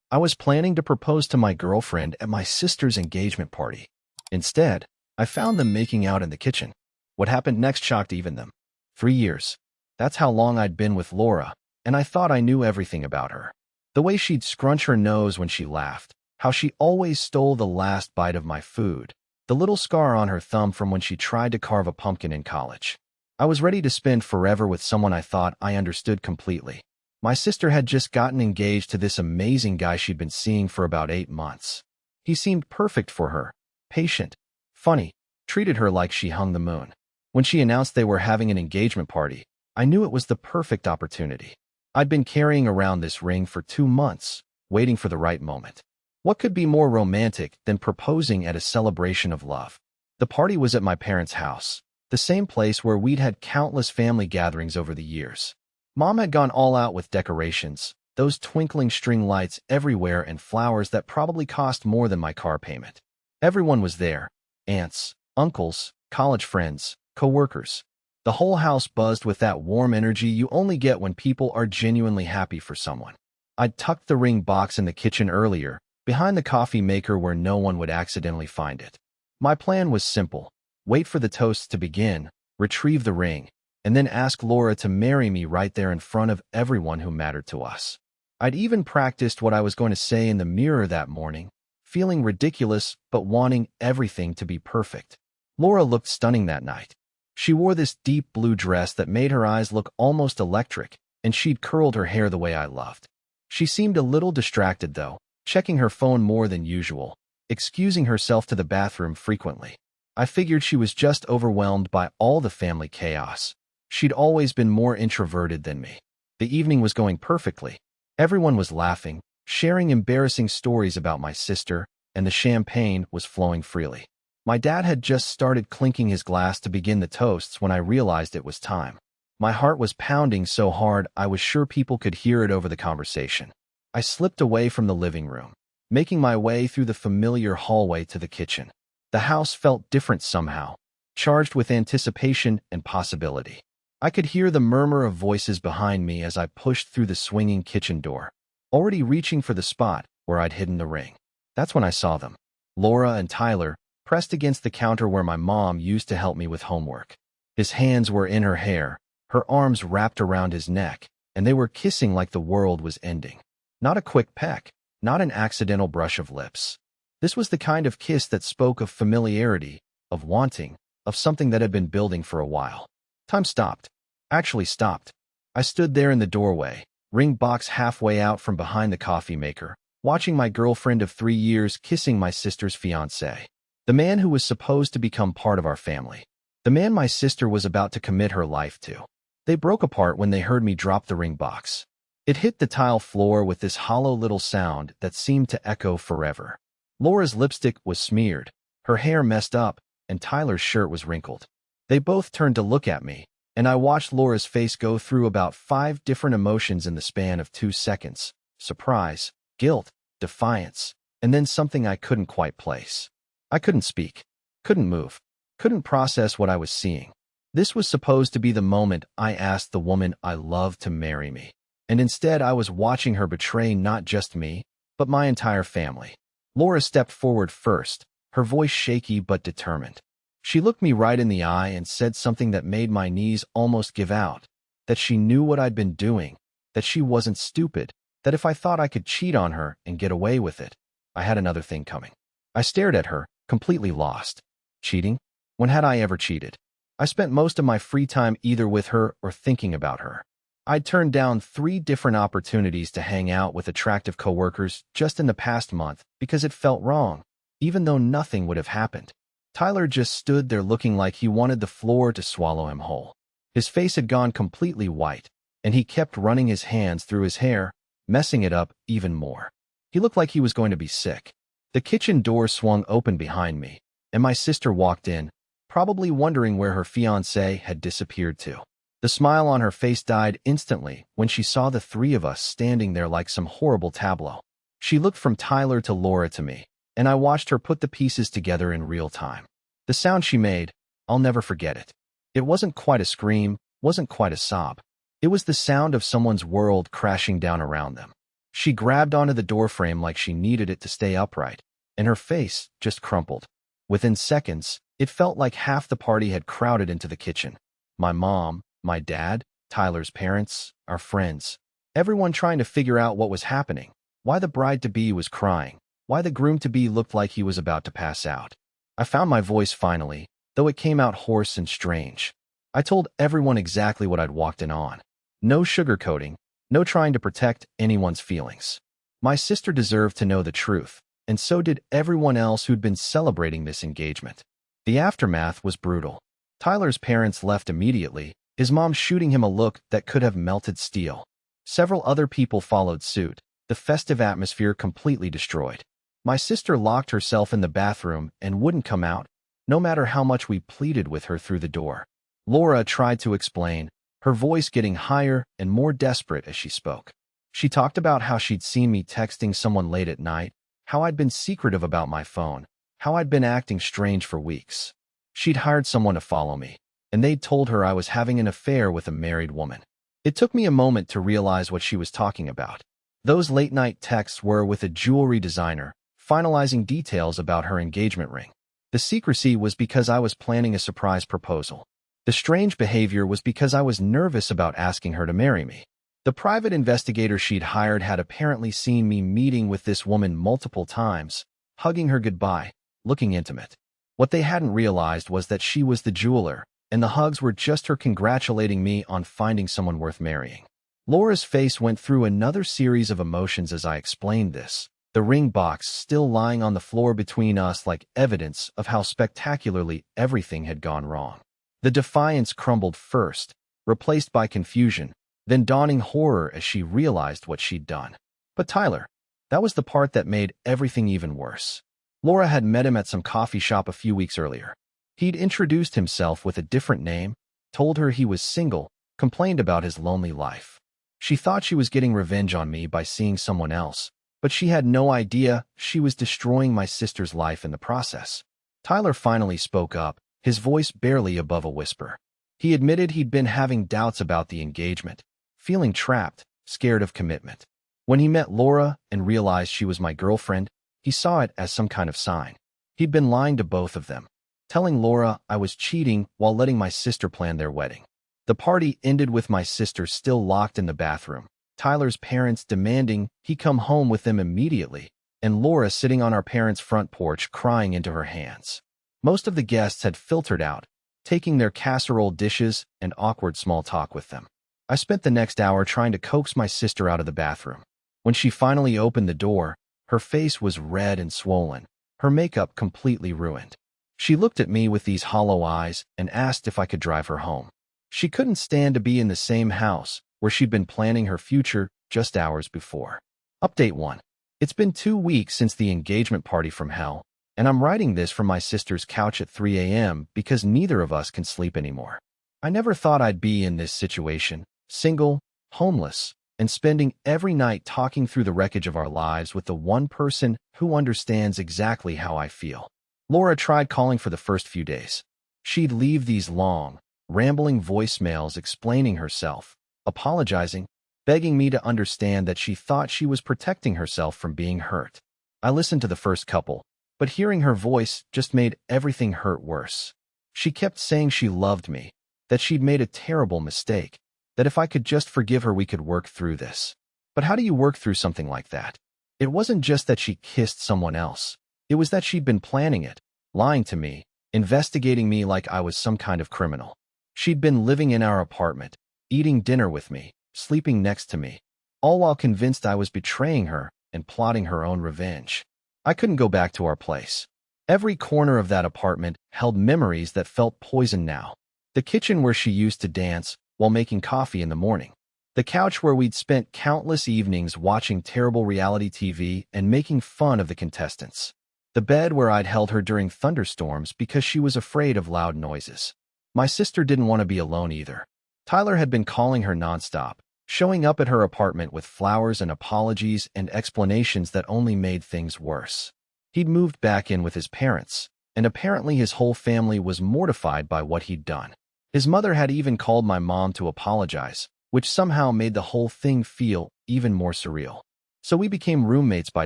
I was planning to propose to my girlfriend at my sister's engagement party. Instead, I found them making out in the kitchen. What happened next shocked even them. 3 years. That's how long I'd been with Laura, and I thought I knew everything about her. The way she'd scrunch her nose when she laughed, how she always stole the last bite of my food, the little scar on her thumb from when she tried to carve a pumpkin in college. I was ready to spend forever with someone I thought I understood completely. My sister had just gotten engaged to this amazing guy she'd been seeing for about 8 months. He seemed perfect for her, patient, funny, treated her like she hung the moon. When she announced they were having an engagement party, I knew it was the perfect opportunity. I'd been carrying around this ring for 2 months, waiting for the right moment. What could be more romantic than proposing at a celebration of love? The party was at my parents' house, the same place where we'd had countless family gatherings over the years. Mom had gone all out with decorations, those twinkling string lights everywhere and flowers that probably cost more than my car payment. Everyone was there: aunts, uncles, college friends, co-workers. The whole house buzzed with that warm energy you only get when people are genuinely happy for someone. I'd tucked the ring box in the kitchen earlier, behind the coffee maker where no one would accidentally find it. My plan was simple: wait for the toasts to begin, retrieve the ring, and then ask Laura to marry me right there in front of everyone who mattered to us. I'd even practiced what I was going to say in the mirror that morning, feeling ridiculous but wanting everything to be perfect. Laura looked stunning that night. She wore this deep blue dress that made her eyes look almost electric, and she'd curled her hair the way I loved. She seemed a little distracted, though, checking her phone more than usual, excusing herself to the bathroom frequently. I figured she was just overwhelmed by all the family chaos. She'd always been more introverted than me. The evening was going perfectly. Everyone was laughing, sharing embarrassing stories about my sister, and the champagne was flowing freely. My dad had just started clinking his glass to begin the toasts when I realized it was time. My heart was pounding so hard I was sure people could hear it over the conversation. I slipped away from the living room, making my way through the familiar hallway to the kitchen. The house felt different somehow, charged with anticipation and possibility. I could hear the murmur of voices behind me as I pushed through the swinging kitchen door, already reaching for the spot where I'd hidden the ring. That's when I saw them. Laura and Tyler, pressed against the counter where my mom used to help me with homework. His hands were in her hair, her arms wrapped around his neck, and they were kissing like the world was ending. Not a quick peck, not an accidental brush of lips. This was the kind of kiss that spoke of familiarity, of wanting, of something that had been building for a while. Time stopped. Actually stopped. I stood there in the doorway, ring box halfway out from behind the coffee maker, watching my girlfriend of 3 years kissing my sister's fiancé. The man who was supposed to become part of our family. The man my sister was about to commit her life to. They broke apart when they heard me drop the ring box. It hit the tile floor with this hollow little sound that seemed to echo forever. Laura's lipstick was smeared, her hair messed up, and Tyler's shirt was wrinkled. They both turned to look at me, and I watched Laura's face go through about 5 different emotions in the span of 2 seconds: surprise, guilt, defiance, and then something I couldn't quite place. I couldn't speak, couldn't move, couldn't process what I was seeing. This was supposed to be the moment I asked the woman I loved to marry me, and instead I was watching her betray not just me, but my entire family. Laura stepped forward first, her voice shaky but determined. She looked me right in the eye and said something that made my knees almost give out, that she knew what I'd been doing, that she wasn't stupid, that if I thought I could cheat on her and get away with it, I had another thing coming. I stared at her, completely lost. Cheating? When had I ever cheated? I spent most of my free time either with her or thinking about her. I'd turned down 3 different opportunities to hang out with attractive coworkers just in the past month because it felt wrong, even though nothing would have happened. Tyler just stood there looking like he wanted the floor to swallow him whole. His face had gone completely white, and he kept running his hands through his hair, messing it up even more. He looked like he was going to be sick. The kitchen door swung open behind me, and my sister walked in, probably wondering where her fiancé had disappeared to. The smile on her face died instantly when she saw the 3 of us standing there like some horrible tableau. She looked from Tyler to Laura to me, and I watched her put the pieces together in real time. The sound she made, I'll never forget it. It wasn't quite a scream, wasn't quite a sob. It was the sound of someone's world crashing down around them. She grabbed onto the doorframe like she needed it to stay upright, and her face just crumpled. Within seconds, it felt like half the party had crowded into the kitchen. My mom, my dad, Tyler's parents, our friends. Everyone trying to figure out what was happening, why the bride-to-be was crying, why the groom-to-be looked like he was about to pass out. I found my voice finally, though it came out hoarse and strange. I told everyone exactly what I'd walked in on. No sugarcoating, no trying to protect anyone's feelings. My sister deserved to know the truth, and so did everyone else who'd been celebrating this engagement. The aftermath was brutal. Tyler's parents left immediately, his mom shooting him a look that could have melted steel. Several other people followed suit, the festive atmosphere completely destroyed. My sister locked herself in the bathroom and wouldn't come out, no matter how much we pleaded with her through the door. Laura tried to explain, her voice getting higher and more desperate as she spoke. She talked about how she'd seen me texting someone late at night, how I'd been secretive about my phone, how I'd been acting strange for weeks. She'd hired someone to follow me, and they'd told her I was having an affair with a married woman. It took me a moment to realize what she was talking about. Those late-night texts were with a jewelry designer, finalizing details about her engagement ring. The secrecy was because I was planning a surprise proposal. The strange behavior was because I was nervous about asking her to marry me. The private investigator she'd hired had apparently seen me meeting with this woman multiple times, hugging her goodbye, looking intimate. What they hadn't realized was that she was the jeweler, and the hugs were just her congratulating me on finding someone worth marrying. Laura's face went through another series of emotions as I explained this, the ring box still lying on the floor between us like evidence of how spectacularly everything had gone wrong. The defiance crumbled first, replaced by confusion, then dawning horror as she realized what she'd done. But Tyler, that was the part that made everything even worse. Laura had met him at some coffee shop a few weeks earlier. He'd introduced himself with a different name, told her he was single, complained about his lonely life. She thought she was getting revenge on me by seeing someone else, but she had no idea she was destroying my sister's life in the process. Tyler finally spoke up, his voice barely above a whisper. He admitted he'd been having doubts about the engagement, feeling trapped, scared of commitment. When he met Laura and realized she was my girlfriend, he saw it as some kind of sign. He'd been lying to both of them, telling Laura I was cheating while letting my sister plan their wedding. The party ended with my sister still locked in the bathroom, Tyler's parents demanding he come home with them immediately, and Laura sitting on our parents' front porch crying into her hands. Most of the guests had filtered out, taking their casserole dishes and awkward small talk with them. I spent the next hour trying to coax my sister out of the bathroom. When she finally opened the door, her face was red and swollen, her makeup completely ruined. She looked at me with these hollow eyes and asked if I could drive her home. She couldn't stand to be in the same house where she'd been planning her future just hours before. Update 1. It's been 2 weeks since the engagement party from hell, and I'm writing this from my sister's couch at 3 a.m. because neither of us can sleep anymore. I never thought I'd be in this situation, single, homeless, and spending every night talking through the wreckage of our lives with the one person who understands exactly how I feel. Laura tried calling for the first few days. She'd leave these long, rambling voicemails explaining herself, apologizing, begging me to understand that she thought she was protecting herself from being hurt. I listened to the first couple, but hearing her voice just made everything hurt worse. She kept saying she loved me, that she'd made a terrible mistake, that if I could just forgive her we could work through this. But how do you work through something like that? It wasn't just that she kissed someone else. It was that she'd been planning it, lying to me, investigating me like I was some kind of criminal. She'd been living in our apartment, eating dinner with me, sleeping next to me, all while convinced I was betraying her and plotting her own revenge. I couldn't go back to our place. Every corner of that apartment held memories that felt poison now. The kitchen where she used to dance while making coffee in the morning. The couch where we'd spent countless evenings watching terrible reality TV and making fun of the contestants. The bed where I'd held her during thunderstorms because she was afraid of loud noises. My sister didn't want to be alone either. Tyler had been calling her nonstop, showing up at her apartment with flowers and apologies and explanations that only made things worse. He'd moved back in with his parents, and apparently his whole family was mortified by what he'd done. His mother had even called my mom to apologize, which somehow made the whole thing feel even more surreal. So we became roommates by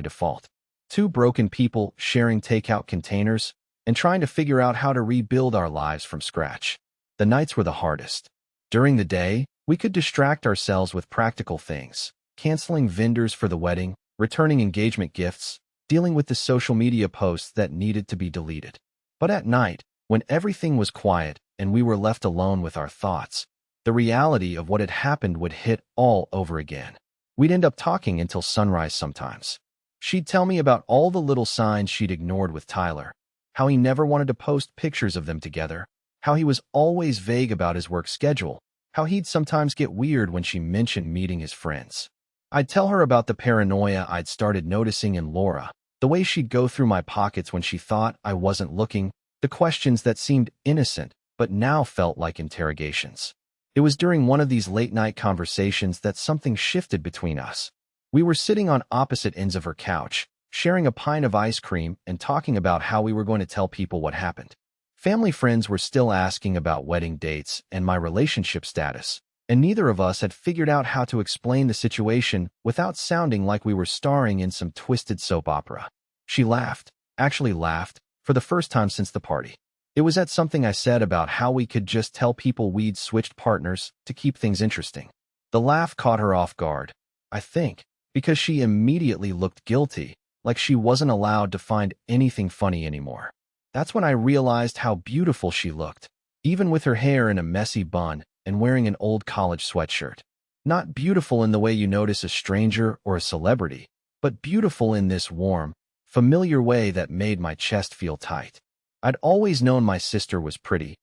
default. Two broken people sharing takeout containers and trying to figure out how to rebuild our lives from scratch. The nights were the hardest. During the day, we could distract ourselves with practical things, canceling vendors for the wedding, returning engagement gifts, dealing with the social media posts that needed to be deleted. But at night, when everything was quiet and we were left alone with our thoughts, the reality of what had happened would hit all over again. We'd end up talking until sunrise sometimes. She'd tell me about all the little signs she'd ignored with Tyler, how he never wanted to post pictures of them together, how he was always vague about his work schedule, how he'd sometimes get weird when she mentioned meeting his friends. I'd tell her about the paranoia I'd started noticing in Laura, the way she'd go through my pockets when she thought I wasn't looking, the questions that seemed innocent but now felt like interrogations. It was during one of these late-night conversations that something shifted between us. We were sitting on opposite ends of her couch, sharing a pint of ice cream and talking about how we were going to tell people what happened. Family friends were still asking about wedding dates and my relationship status, and neither of us had figured out how to explain the situation without sounding like we were starring in some twisted soap opera. She laughed, actually laughed, for the first time since the party. It was at something I said about how we could just tell people we'd switched partners to keep things interesting. The laugh caught her off guard, I think, because she immediately looked guilty, like she wasn't allowed to find anything funny anymore. That's when I realized how beautiful she looked, even with her hair in a messy bun and wearing an old college sweatshirt. Not beautiful in the way you notice a stranger or a celebrity, but beautiful in this warm, familiar way that made my chest feel tight. I'd always known my sister was pretty.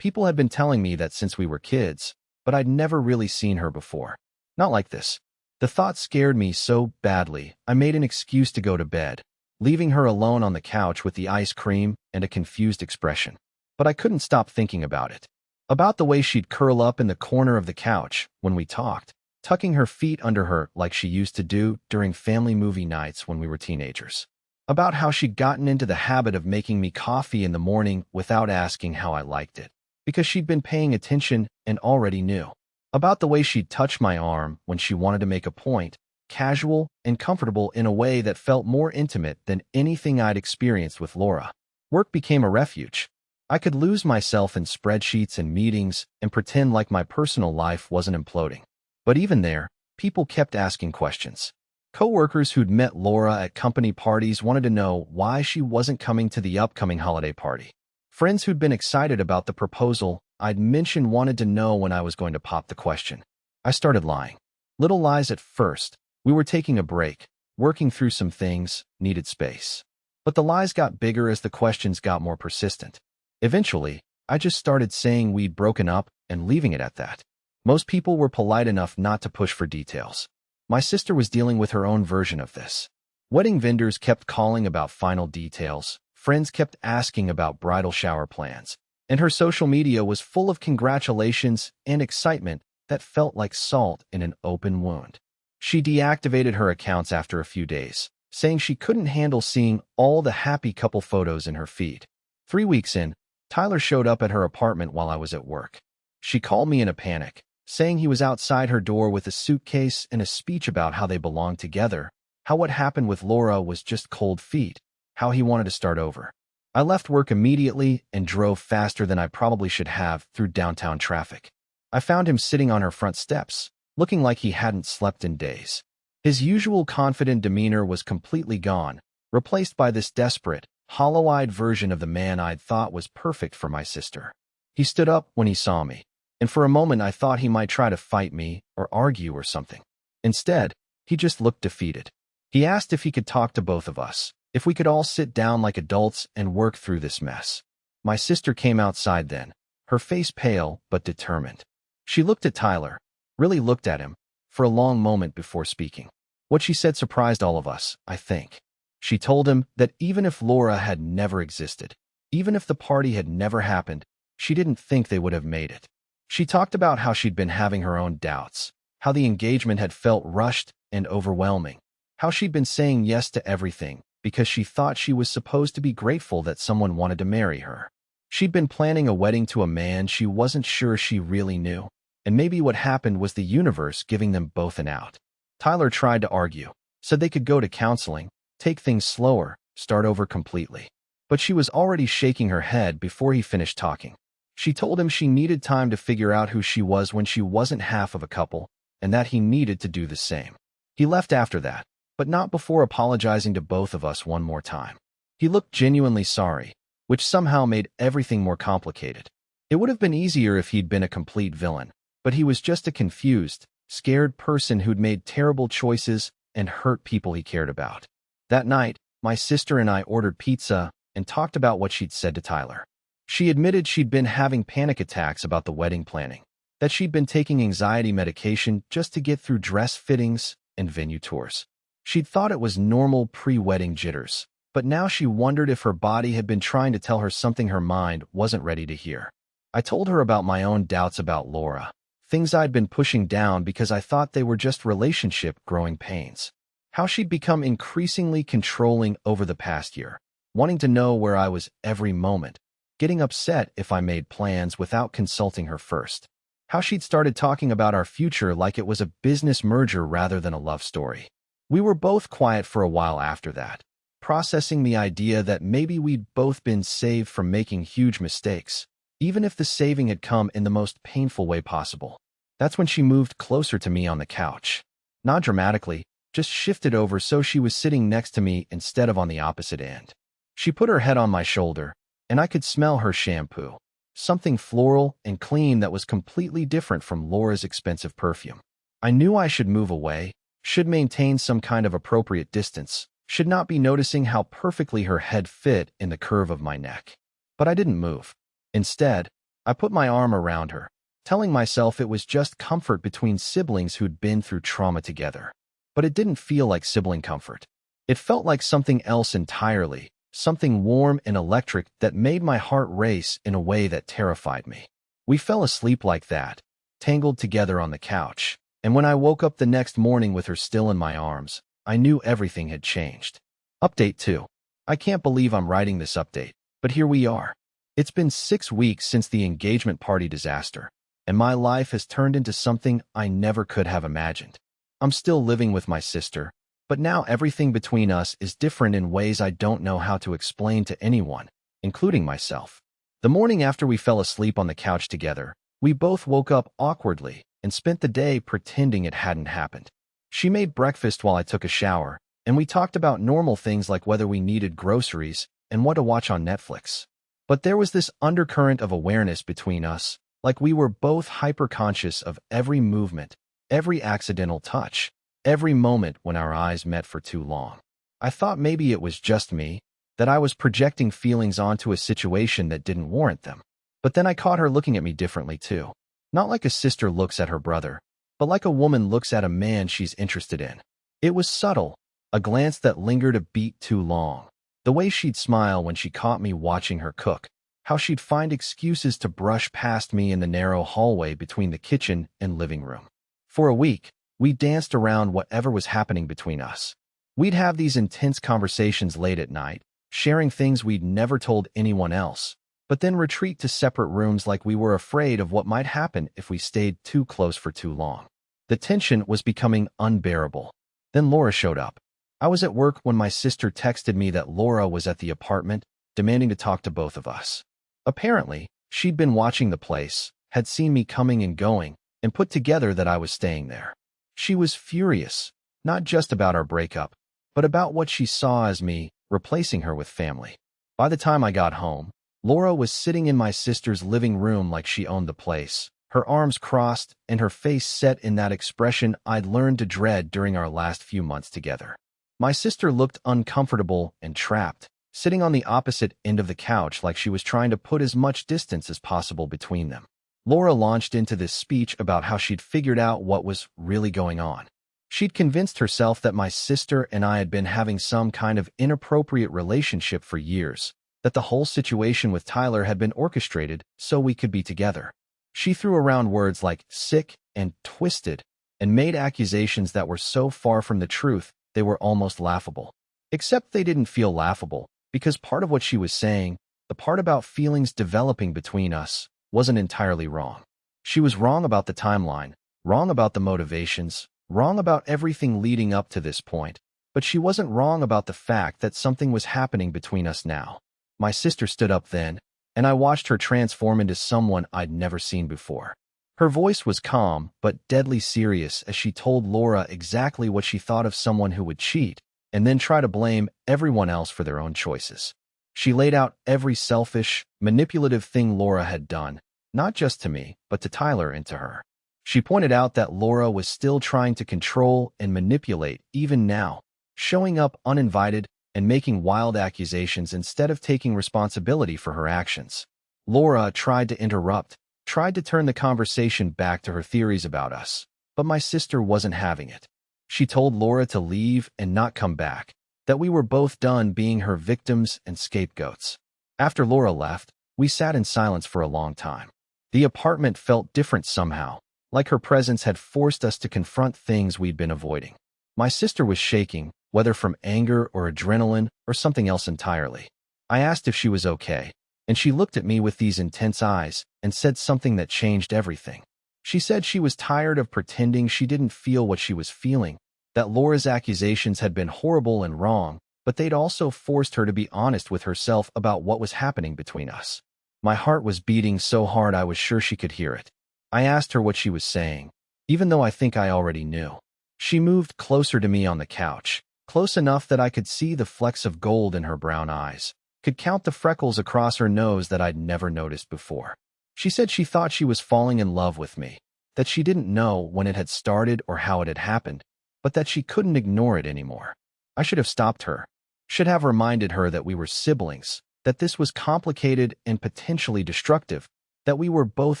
People had been telling me that since we were kids, but I'd never really seen her before. Not like this. The thought scared me so badly, I made an excuse to go to bed, leaving her alone on the couch with the ice cream and a confused expression. But I couldn't stop thinking about it. About the way she'd curl up in the corner of the couch when we talked, tucking her feet under her like she used to do during family movie nights when we were teenagers. About how she'd gotten into the habit of making me coffee in the morning without asking how I liked it, because she'd been paying attention and already knew. About the way she'd touch my arm when she wanted to make a point, casual and comfortable in a way that felt more intimate than anything I'd experienced with Laura. Work became a refuge. I could lose myself in spreadsheets and meetings and pretend like my personal life wasn't imploding. But even there, people kept asking questions. Coworkers who'd met Laura at company parties wanted to know why she wasn't coming to the upcoming holiday party. Friends who'd been excited about the proposal I'd mentioned wanted to know when I was going to pop the question. I started lying. Little lies at first. We were taking a break, working through some things, needed space. But the lies got bigger as the questions got more persistent. Eventually, I just started saying we'd broken up and leaving it at that. Most people were polite enough not to push for details. My sister was dealing with her own version of this. Wedding vendors kept calling about final details, friends kept asking about bridal shower plans, and her social media was full of congratulations and excitement that felt like salt in an open wound. She deactivated her accounts after a few days, saying she couldn't handle seeing all the happy couple photos in her feed. 3 weeks in, Tyler showed up at her apartment while I was at work. She called me in a panic, saying he was outside her door with a suitcase and a speech about how they belonged together, how what happened with Laura was just cold feet, how he wanted to start over. I left work immediately and drove faster than I probably should have through downtown traffic. I found him sitting on her front steps, looking like he hadn't slept in days. His usual confident demeanor was completely gone, replaced by this desperate, hollow-eyed version of the man I'd thought was perfect for my sister. He stood up when he saw me, and for a moment I thought he might try to fight me or argue or something. Instead, he just looked defeated. He asked if he could talk to both of us, if we could all sit down like adults and work through this mess. My sister came outside then, her face pale but determined. She looked at Tyler, really looked at him, for a long moment before speaking. What she said surprised all of us, I think. She told him that even if Laura had never existed, even if the party had never happened, she didn't think they would have made it. She talked about how she'd been having her own doubts, how the engagement had felt rushed and overwhelming, how she'd been saying yes to everything because she thought she was supposed to be grateful that someone wanted to marry her. She'd been planning a wedding to a man she wasn't sure she really knew, and maybe what happened was the universe giving them both an out. Tyler tried to argue, so they could go to counseling, take things slower, start over completely. But she was already shaking her head before he finished talking. She told him she needed time to figure out who she was when she wasn't half of a couple, and that he needed to do the same. He left after that, but not before apologizing to both of us one more time. He looked genuinely sorry, which somehow made everything more complicated. It would have been easier if he'd been a complete villain, but he was just a confused, scared person who'd made terrible choices and hurt people he cared about. That night, my sister and I ordered pizza and talked about what she'd said to Tyler. She admitted she'd been having panic attacks about the wedding planning, that she'd been taking anxiety medication just to get through dress fittings and venue tours. She'd thought it was normal pre-wedding jitters, but now she wondered if her body had been trying to tell her something her mind wasn't ready to hear. I told her about my own doubts about Laura, things I'd been pushing down because I thought they were just relationship growing pains. How she'd become increasingly controlling over the past year, wanting to know where I was every moment, getting upset if I made plans without consulting her first. How she'd started talking about our future like it was a business merger rather than a love story. We were both quiet for a while after that, processing the idea that maybe we'd both been saved from making huge mistakes, even if the saving had come in the most painful way possible. That's when she moved closer to me on the couch. Not dramatically, just shifted over so she was sitting next to me instead of on the opposite end. She put her head on my shoulder, and I could smell her shampoo, something floral and clean that was completely different from Laura's expensive perfume. I knew I should move away, should maintain some kind of appropriate distance, should not be noticing how perfectly her head fit in the curve of my neck. But I didn't move. Instead, I put my arm around her, telling myself it was just comfort between siblings who'd been through trauma together. But it didn't feel like sibling comfort. It felt like something else entirely, something warm and electric that made my heart race in a way that terrified me. We fell asleep like that, tangled together on the couch, and when I woke up the next morning with her still in my arms, I knew everything had changed. Update 2. I can't believe I'm writing this update, but here we are. It's been 6 weeks since the engagement party disaster, and my life has turned into something I never could have imagined. I'm still living with my sister, but now everything between us is different in ways I don't know how to explain to anyone, including myself. The morning after we fell asleep on the couch together, we both woke up awkwardly and spent the day pretending it hadn't happened. She made breakfast while I took a shower, and we talked about normal things like whether we needed groceries and what to watch on Netflix. But there was this undercurrent of awareness between us, like we were both hyper-conscious of every movement, every accidental touch, every moment when our eyes met for too long. I thought maybe it was just me, that I was projecting feelings onto a situation that didn't warrant them. But then I caught her looking at me differently too. Not like a sister looks at her brother, but like a woman looks at a man she's interested in. It was subtle, a glance that lingered a beat too long. The way she'd smile when she caught me watching her cook, how she'd find excuses to brush past me in the narrow hallway between the kitchen and living room. For a week, we danced around whatever was happening between us. We'd have these intense conversations late at night, sharing things we'd never told anyone else, but then retreat to separate rooms like we were afraid of what might happen if we stayed too close for too long. The tension was becoming unbearable. Then Laura showed up. I was at work when my sister texted me that Laura was at the apartment, demanding to talk to both of us. Apparently, she'd been watching the place, had seen me coming and going, and put together that I was staying there. She was furious, not just about our breakup, but about what she saw as me replacing her with family. By the time I got home, Laura was sitting in my sister's living room like she owned the place, her arms crossed and her face set in that expression I'd learned to dread during our last few months together. My sister looked uncomfortable and trapped, sitting on the opposite end of the couch like she was trying to put as much distance as possible between them. Laura launched into this speech about how she'd figured out what was really going on. She'd convinced herself that my sister and I had been having some kind of inappropriate relationship for years, that the whole situation with Tyler had been orchestrated so we could be together. She threw around words like sick and twisted and made accusations that were so far from the truth they were almost laughable. Except they didn't feel laughable, because part of what she was saying, the part about feelings developing between us, wasn't entirely wrong. She was wrong about the timeline, wrong about the motivations, wrong about everything leading up to this point, But she wasn't wrong about the fact that something was happening between us now. My sister stood up then, and I watched her transform into someone I'd never seen before. Her voice was calm but deadly serious as she told Laura exactly what she thought of someone who would cheat and then try to blame everyone else for their own choices. She laid out every selfish, manipulative thing Laura had done, not just to me, but to Tyler and to her. She pointed out that Laura was still trying to control and manipulate even now, showing up uninvited and making wild accusations instead of taking responsibility for her actions. Laura tried to interrupt, tried to turn the conversation back to her theories about us, but my sister wasn't having it. She told Laura to leave and not come back, that we were both done being her victims and scapegoats. After Laura left, we sat in silence for a long time. The apartment felt different somehow, like her presence had forced us to confront things we'd been avoiding. My sister was shaking, whether from anger or adrenaline or something else entirely. I asked if she was okay, and she looked at me with these intense eyes and said something that changed everything. She said she was tired of pretending she didn't feel what she was feeling, that Laura's accusations had been horrible and wrong, but they'd also forced her to be honest with herself about what was happening between us. My heart was beating so hard I was sure she could hear it. I asked her what she was saying, even though I think I already knew. She moved closer to me on the couch, close enough that I could see the flecks of gold in her brown eyes, could count the freckles across her nose that I'd never noticed before. She said she thought she was falling in love with me, that she didn't know when it had started or how it had happened, but that she couldn't ignore it anymore. I should have stopped her, should have reminded her that we were siblings, that this was complicated and potentially destructive, that we were both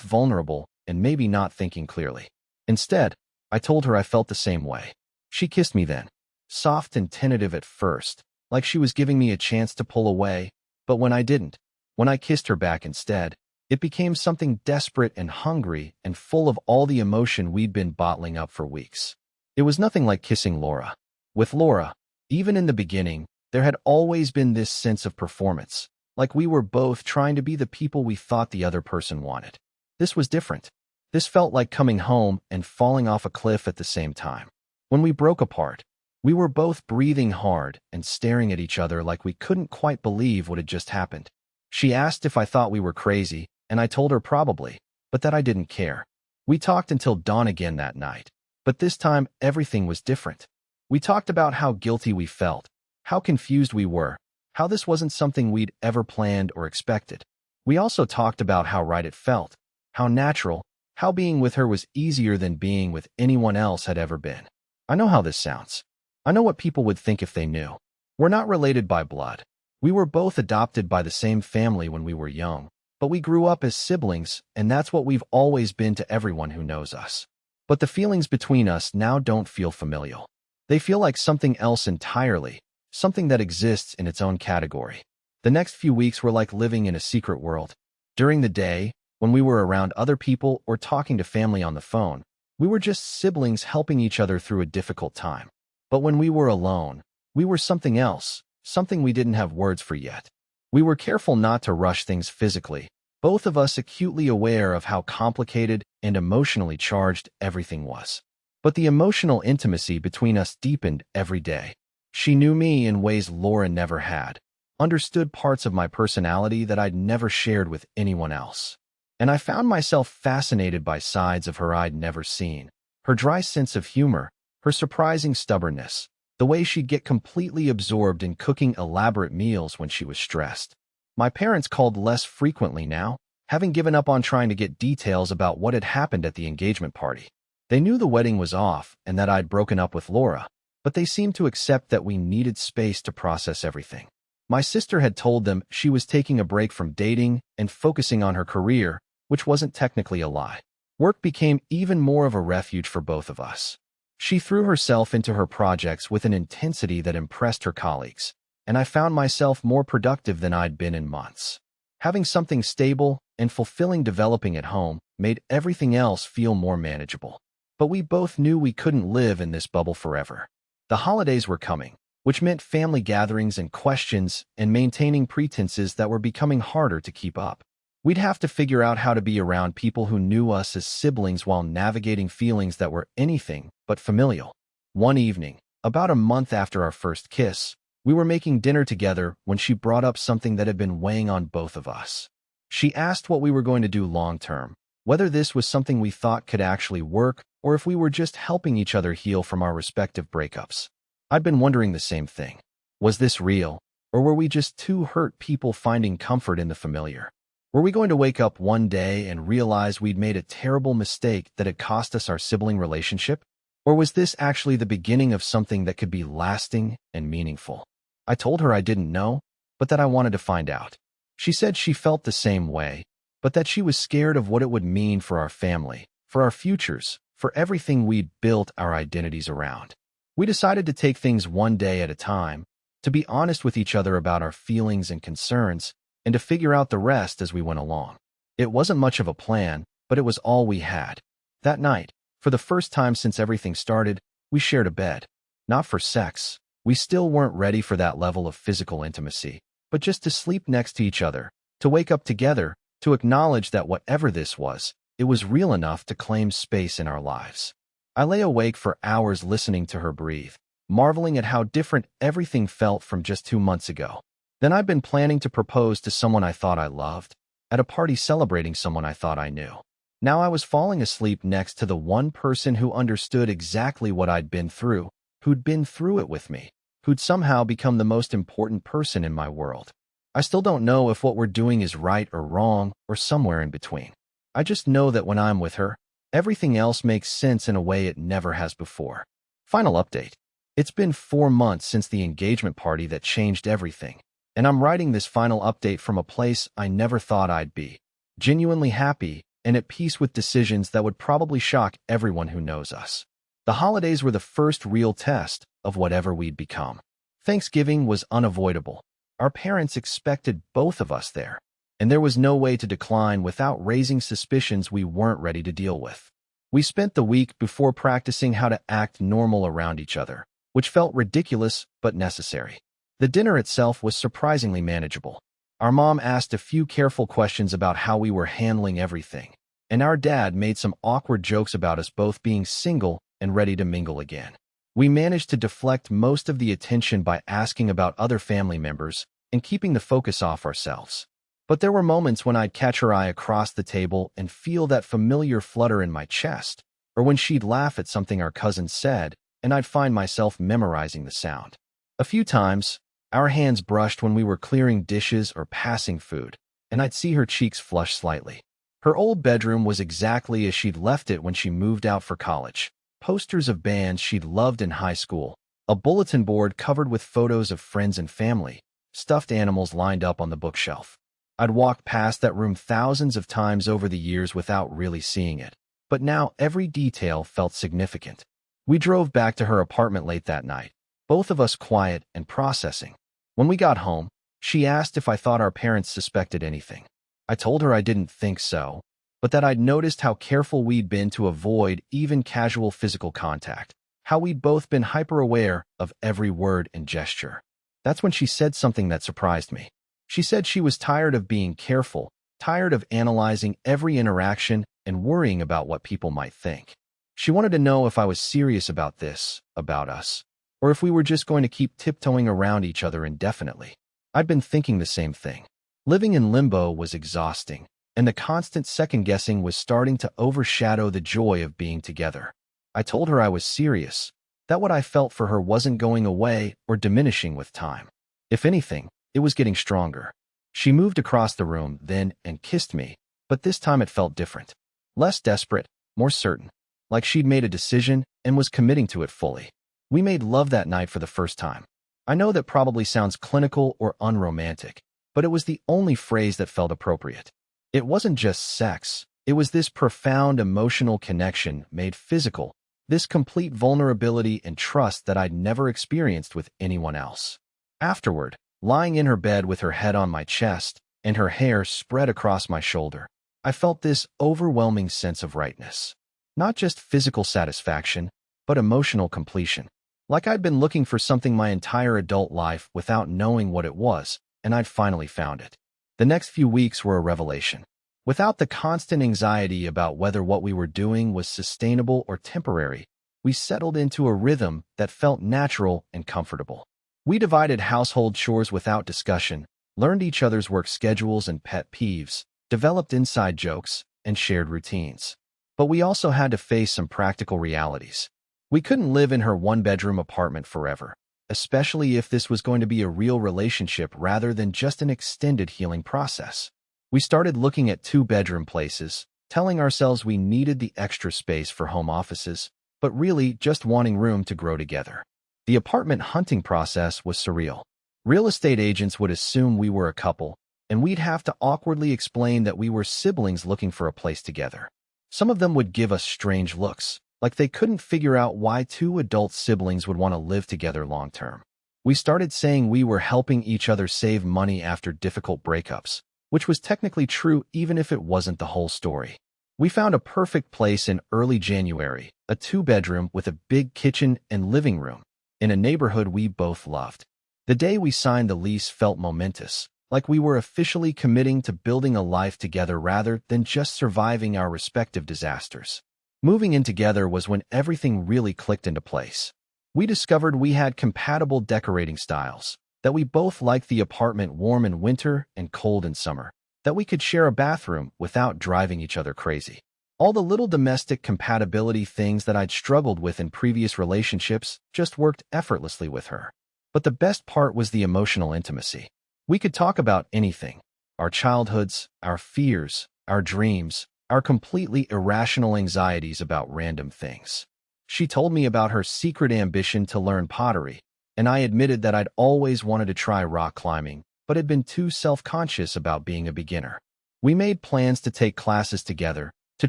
vulnerable and maybe not thinking clearly. Instead, I told her I felt the same way. She kissed me then, soft and tentative at first, like she was giving me a chance to pull away, but when I didn't, when I kissed her back instead, it became something desperate and hungry and full of all the emotion we'd been bottling up for weeks. It was nothing like kissing Laura. With Laura, even in the beginning, there had always been this sense of performance, like we were both trying to be the people we thought the other person wanted. This was different. This felt like coming home and falling off a cliff at the same time. When we broke apart, we were both breathing hard and staring at each other like we couldn't quite believe what had just happened. She asked if I thought we were crazy, and I told her probably, but that I didn't care. We talked until dawn again that night, but this time everything was different. We talked about how guilty we felt, how confused we were, how this wasn't something we'd ever planned or expected. We also talked about how right it felt, how natural, how being with her was easier than being with anyone else had ever been. I know how this sounds. I know what people would think if they knew. We're not related by blood. We were both adopted by the same family when we were young, but we grew up as siblings, and that's what we've always been to everyone who knows us. But the feelings between us now don't feel familial. They feel like something else entirely, something that exists in its own category. The next few weeks were like living in a secret world. During the day, when we were around other people or talking to family on the phone, we were just siblings helping each other through a difficult time. But when we were alone, we were something else, something we didn't have words for yet. We were careful not to rush things physically, both of us acutely aware of how complicated and emotionally charged everything was. But the emotional intimacy between us deepened every day. She knew me in ways Laura never had, understood parts of my personality that I'd never shared with anyone else. And I found myself fascinated by sides of her I'd never seen. Her dry sense of humor, her surprising stubbornness, the way she'd get completely absorbed in cooking elaborate meals when she was stressed. My parents called less frequently now, having given up on trying to get details about what had happened at the engagement party. They knew the wedding was off and that I'd broken up with Laura, but they seemed to accept that we needed space to process everything. My sister had told them she was taking a break from dating and focusing on her career, which wasn't technically a lie. Work became even more of a refuge for both of us. She threw herself into her projects with an intensity that impressed her colleagues, and I found myself more productive than I'd been in months. Having something stable and fulfilling developing at home made everything else feel more manageable. But we both knew we couldn't live in this bubble forever. The holidays were coming, which meant family gatherings and questions and maintaining pretenses that were becoming harder to keep up. We'd have to figure out how to be around people who knew us as siblings while navigating feelings that were anything but familial. One evening, About a month after our first kiss, we were making dinner together when she brought up something that had been weighing on both of us. She asked what we were going to do long term, whether this was something we thought could actually work or if we were just helping each other heal from our respective breakups. I'd been wondering the same thing. Was this real, or were we just two hurt people finding comfort in the familiar? Were we going to wake up one day and realize we'd made a terrible mistake that had cost us our sibling relationship? Or was this actually the beginning of something that could be lasting and meaningful? I told her I didn't know, but that I wanted to find out. She said she felt the same way, but that she was scared of what it would mean for our family, for our futures, for everything we'd built our identities around. We decided to take things one day at a time, to be honest with each other about our feelings and concerns, and to figure out the rest as we went along. It wasn't much of a plan, but it was all we had. That night, for the first time since everything started, we shared a bed. Not for sex. We still weren't ready for that level of physical intimacy, but just to sleep next to each other, to wake up together, to acknowledge that whatever this was, it was real enough to claim space in our lives. I lay awake for hours listening to her breathe, marveling at how different everything felt from just 2 months ago. Then I'd been planning to propose to someone I thought I loved, at a party celebrating someone I thought I knew. Now I was falling asleep next to the one person who understood exactly what I'd been through, who'd been through it with me, who'd somehow become the most important person in my world. I still don't know if what we're doing is right or wrong, or somewhere in between. I just know that when I'm with her, everything else makes sense in a way it never has before. Final update. It's been 4 months since the engagement party that changed everything, and I'm writing this final update from a place I never thought I'd be. Genuinely happy and at peace with decisions that would probably shock everyone who knows us. The holidays were the first real test of whatever we'd become. Thanksgiving was unavoidable. Our parents expected both of us there, and there was no way to decline without raising suspicions we weren't ready to deal with. We spent the week before practicing how to act normal around each other, which felt ridiculous but necessary. The dinner itself was surprisingly manageable. Our mom asked a few careful questions about how we were handling everything, and our dad made some awkward jokes about us both being single and ready to mingle again. We managed to deflect most of the attention by asking about other family members and keeping the focus off ourselves. But there were moments when I'd catch her eye across the table and feel that familiar flutter in my chest, or when she'd laugh at something our cousin said, and I'd find myself memorizing the sound. A few times, our hands brushed when we were clearing dishes or passing food, and I'd see her cheeks flush slightly. Her old bedroom was exactly as she'd left it when she moved out for college. Posters of bands she'd loved in high school, a bulletin board covered with photos of friends and family, stuffed animals lined up on the bookshelf. I'd walked past that room thousands of times over the years without really seeing it, but now every detail felt significant. We drove back to her apartment late that night, both of us quiet and processing. When we got home, she asked if I thought our parents suspected anything. I told her I didn't think so, but that I'd noticed how careful we'd been to avoid even casual physical contact, how we'd both been hyper-aware of every word and gesture. That's when she said something that surprised me. She said she was tired of being careful, tired of analyzing every interaction and worrying about what people might think. She wanted to know if I was serious about this, about us, or if we were just going to keep tiptoeing around each other indefinitely. I'd been thinking the same thing. Living in limbo was exhausting, and the constant second-guessing was starting to overshadow the joy of being together. I told her I was serious, that what I felt for her wasn't going away or diminishing with time. If anything, it was getting stronger. She moved across the room then and kissed me, but this time it felt different. Less desperate, more certain, like she'd made a decision and was committing to it fully. We made love that night for the first time. I know that probably sounds clinical or unromantic, but it was the only phrase that felt appropriate. It wasn't just sex, it was this profound emotional connection made physical, this complete vulnerability and trust that I'd never experienced with anyone else. Afterward, lying in her bed with her head on my chest and her hair spread across my shoulder, I felt this overwhelming sense of rightness. Not just physical satisfaction, but emotional completion. Like I'd been looking for something my entire adult life without knowing what it was, and I'd finally found it. The next few weeks were a revelation. Without the constant anxiety about whether what we were doing was sustainable or temporary, we settled into a rhythm that felt natural and comfortable. We divided household chores without discussion, learned each other's work schedules and pet peeves, developed inside jokes, and shared routines. But we also had to face some practical realities. We couldn't live in her one-bedroom apartment forever, especially if this was going to be a real relationship rather than just an extended healing process. We started looking at two-bedroom places, telling ourselves we needed the extra space for home offices, but really just wanting room to grow together. The apartment hunting process was surreal. Real estate agents would assume we were a couple, and we'd have to awkwardly explain that we were siblings looking for a place together. Some of them would give us strange looks, like they couldn't figure out why two adult siblings would want to live together long-term. We started saying we were helping each other save money after difficult breakups, which was technically true even if it wasn't the whole story. We found a perfect place in early January, a two-bedroom with a big kitchen and living room, in a neighborhood we both loved. The day we signed the lease felt momentous, like we were officially committing to building a life together rather than just surviving our respective disasters. Moving in together was when everything really clicked into place. We discovered we had compatible decorating styles, that we both liked the apartment warm in winter and cold in summer, that we could share a bathroom without driving each other crazy. All the little domestic compatibility things that I'd struggled with in previous relationships just worked effortlessly with her. But the best part was the emotional intimacy. We could talk about anything: our childhoods, our fears, our dreams, our completely irrational anxieties about random things. She told me about her secret ambition to learn pottery, and I admitted that I'd always wanted to try rock climbing, but had been too self-conscious about being a beginner. We made plans to take classes together, to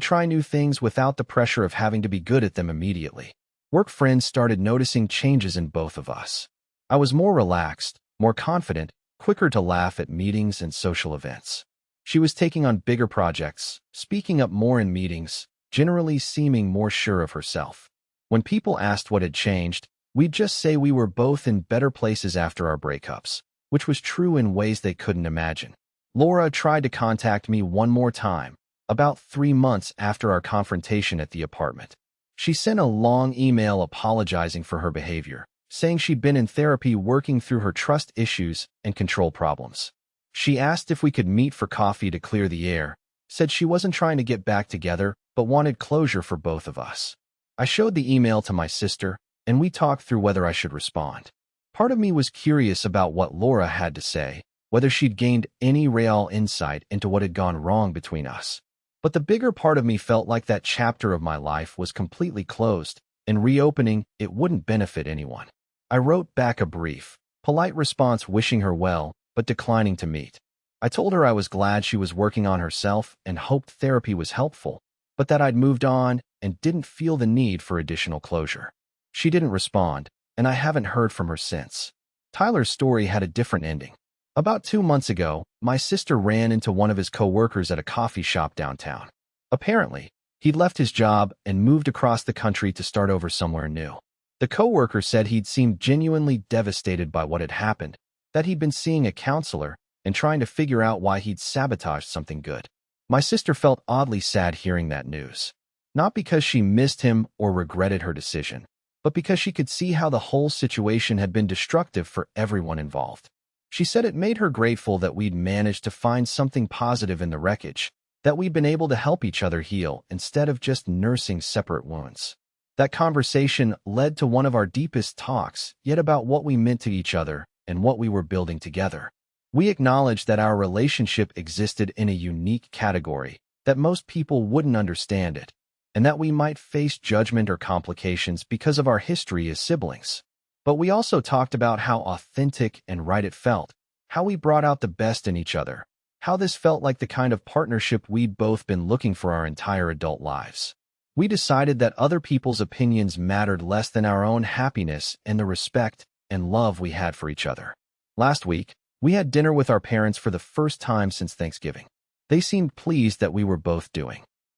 try new things without the pressure of having to be good at them immediately. Work friends started noticing changes in both of us. I was more relaxed, more confident, quicker to laugh at meetings and social events. She was taking on bigger projects, speaking up more in meetings, generally seeming more sure of herself. When people asked what had changed, we'd just say we were both in better places after our breakups, which was true in ways they couldn't imagine. Laura tried to contact me one more time, about 3 months after our confrontation at the apartment. She sent a long email apologizing for her behavior, saying she'd been in therapy working through her trust issues and control problems. She asked if we could meet for coffee to clear the air, said she wasn't trying to get back together, but wanted closure for both of us. I showed the email to my sister, and we talked through whether I should respond. Part of me was curious about what Laura had to say, whether she'd gained any real insight into what had gone wrong between us. But the bigger part of me felt like that chapter of my life was completely closed, and reopening it wouldn't benefit anyone. I wrote back a brief, polite response wishing her well, but declining to meet. I told her I was glad she was working on herself and hoped therapy was helpful, but that I'd moved on and didn't feel the need for additional closure. She didn't respond, and I haven't heard from her since. Tyler's story had a different ending. About 2 months ago, my sister ran into one of his co-workers at a coffee shop downtown. Apparently, he'd left his job and moved across the country to start over somewhere new. The co-worker said he'd seemed genuinely devastated by what had happened, that he'd been seeing a counselor and trying to figure out why he'd sabotaged something good. My sister felt oddly sad hearing that news. Not because she missed him or regretted her decision, but because she could see how the whole situation had been destructive for everyone involved. She said it made her grateful that we'd managed to find something positive in the wreckage, that we'd been able to help each other heal instead of just nursing separate wounds. That conversation led to one of our deepest talks yet about what we meant to each other and what we were building together. We acknowledged that our relationship existed in a unique category, that most people wouldn't understand it, and that we might face judgment or complications because of our history as siblings. But we also talked about how authentic and right it felt, how we brought out the best in each other, how this felt like the kind of partnership we'd both been looking for our entire adult lives. We decided that other people's opinions mattered less than our own happiness and the respect and love we had for each other. Last week, we had dinner with our parents for the first time since Thanksgiving. They seemed pleased that we were both doing